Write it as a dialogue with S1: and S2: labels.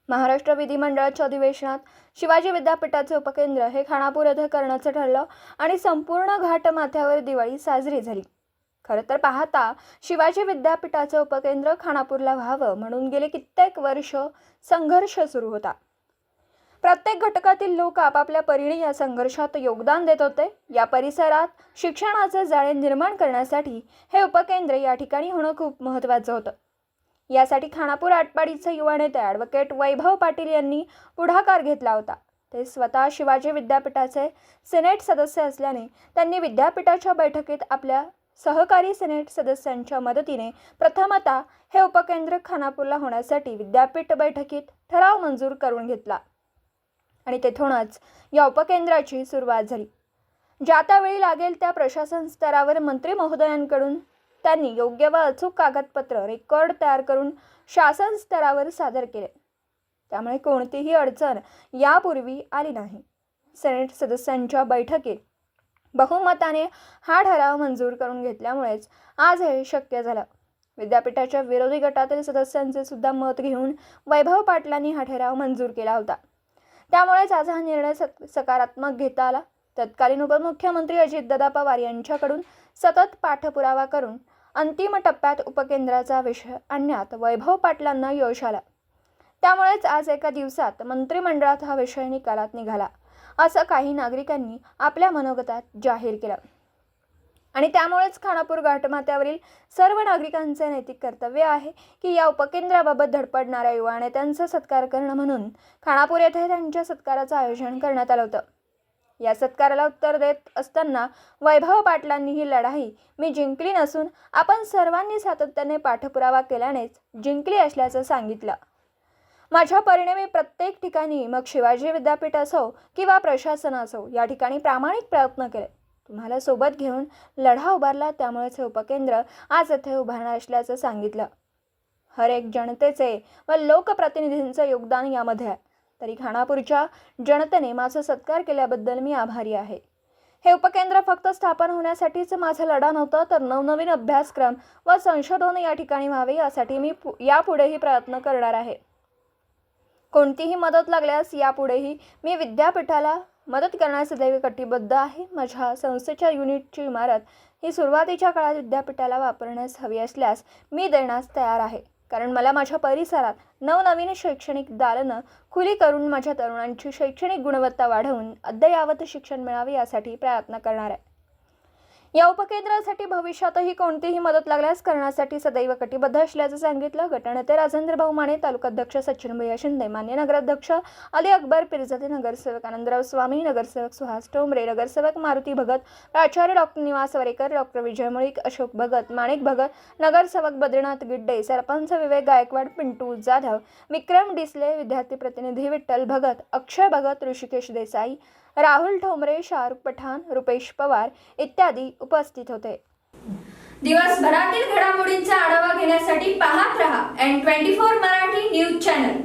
S1: महाराष्ट्र विधिमंडळाच्या अधिवेशनात शिवाजी विद्यापीठाचे उपकेंद्र हे खानापूर येथे करण्याचं ठरलं आणि संपूर्ण घाटमाथ्यावर दिवाळी साजरी झाली। खरं तर पाहता शिवाजी विद्यापीठाचे उपकेंद्र खानापूरला व्हावं म्हणून गेले कित्येक वर्ष संघर्ष सुरू होता। प्रत्येक घटकातील लोक आपापल्या परीने या संघर्षात योगदान देत होते। या परिसरात शिक्षणाचे जाळे निर्माण करण्यासाठी हे उपकेंद्र या ठिकाणी होणं खूप महत्त्वाचं होतं। यासाठी खानापूर आटपाडीचे युवा नेते ॲडव्होकेट वैभव पाटील यांनी पुढाकार घेतला होता। ते स्वतः शिवाजी विद्यापीठाचे सिनेट सदस्य असल्याने त्यांनी विद्यापीठाच्या बैठकीत आपल्या सहकारी सिनेट सदस्यांच्या मदतीने प्रथमतः हे उपकेंद्र खानापूरला होण्यासाठी विद्यापीठ बैठकीत ठराव मंजूर करून घेतला आणि तेथूनच या उपकेंद्राची सुरुवात झाली। ज्या त्यावेळी लागेल त्या प्रशासन स्तरावर मंत्री महोदयांकडून त्यांनी योग्य व अचूक कागदपत्र रेकॉर्ड तयार करून शासन स्तरावर सादर केले। त्यामुळे कोणतीही अडचण यापूर्वी आली नाही। सेनेट सदस्यांच्या बैठकीत बहुमताने हा ठराव मंजूर करून घेतल्यामुळेच आज हे शक्य झालं। विद्यापीठाच्या विरोधी गटातील सदस्यांचे सुद्धा मत घेऊन वैभव पाटलांनी हा ठराव मंजूर केला होता। त्यामुळेच आज हा निर्णय सकारात्मक घेता आला। तत्कालीन उपमुख्यमंत्री अजितदादा पवार यांच्याकडून सतत पाठपुरावा करून अंतिम टप्प्यात उपकेंद्राचा विषय आणण्यात वैभव पाटलांना यश आलं। त्यामुळेच आज एका दिवसात मंत्रिमंडळात हा विषय निकालात निघाला असं काही नागरिकांनी आपल्या मनोगतात जाहीर केलं आणि त्यामुळेच खानापूर घाटमाथ्यावरील सर्व नागरिकांचे नैतिक कर्तव्य आहे की या उपकेंद्राबाबत धडपडणाऱ्या युवा नेत्यांचा सत्कार करणं म्हणून खानापूर येथे त्यांच्या सत्काराचं आयोजन करण्यात आलं होतं। या सत्काराला उत्तर देत असताना वैभव पाटलांनी ही लढाई मी जिंकली नसून आपण सर्वांनी सातत्याने पाठपुरावा केल्यानेच जिंकली असल्याचं सांगितलं। माझ्या परीने मी प्रत्येक ठिकाणी मग शिवाजी विद्यापीठ असो किंवा प्रशासन असो या ठिकाणी प्रामाणिक प्रयत्न केले। तुम्हाला सोबत घेऊन लढा उभारला, त्यामुळेच हे उपकेंद्र आज येथे उभारणार असल्याचं सांगितलं। हर एक जनतेचे व लोकप्रतिनिधींचं योगदान यामध्ये आहे। तरी खानापूरच्या जनतेने माझा सत्कार केल्याबद्दल मी आभारी आहे। हे उपकेंद्र फक्त स्थापन होण्यासाठीच माझा लढा नव्हता, तर नवनवीन अभ्यासक्रम व संशोधन या ठिकाणी व्हावे यासाठी मी यापुढेही प्रयत्न करणार आहे। कोणतीही मदत लागल्यास यापुढेही मी विद्यापीठाला मदत करण्यास सदैव कटिबद्ध आहे। माझ्या संस्थेच्या युनिटची इमारत ही सुरुवातीच्या काळात विद्यापीठाला वापरण्यास हवी असल्यास मी देण्यास तयार आहे, कारण मला माझ्या परिसरात नवनवीन शैक्षणिक दालनं खुली करून माझ्या तरुणांची शैक्षणिक गुणवत्ता वाढवून अद्ययावत शिक्षण मिळावे यासाठी प्रयत्न करणार आहे। या उपकेंद्रासाठी भविष्यातही कोणतीही मदत लागल्यास करण्यासाठी सदैव कटिबद्ध असल्याचं सांगितलं। गटनेते राजेंद्र भाऊ माने, तालुकाध्यक्ष सचिन भैया शिंदे, मान्य नगराध्यक्ष अली अकबर पिरजादे, नगरसेवक आनंदराव स्वामी, नगरसेवक सुहास टोंबरे, नगरसेवक मारुती भगत, प्राचार्य डॉक्टर निवास वरेकर, डॉक्टर विजय मुळीक, अशोक भगत, माणिक भगत, नगरसेवक बद्रीनाथ गिड्डे, सरपंच विवेक गायकवाड, पिंटू जाधव, विक्रम डिसले, विद्यार्थी प्रतिनिधी विठ्ठल भगत, अक्षय भगत, ऋषिकेश देसाई, राहुल ठोंबरे, शाहरुख पठाण, रुपेश पवार इत्यादी उपस्थित होते।
S2: दिवसभरातील घडामोडींचा आढावा घेण्यासाठी पाहत रहा N24 मराठी न्यूज चॅनल।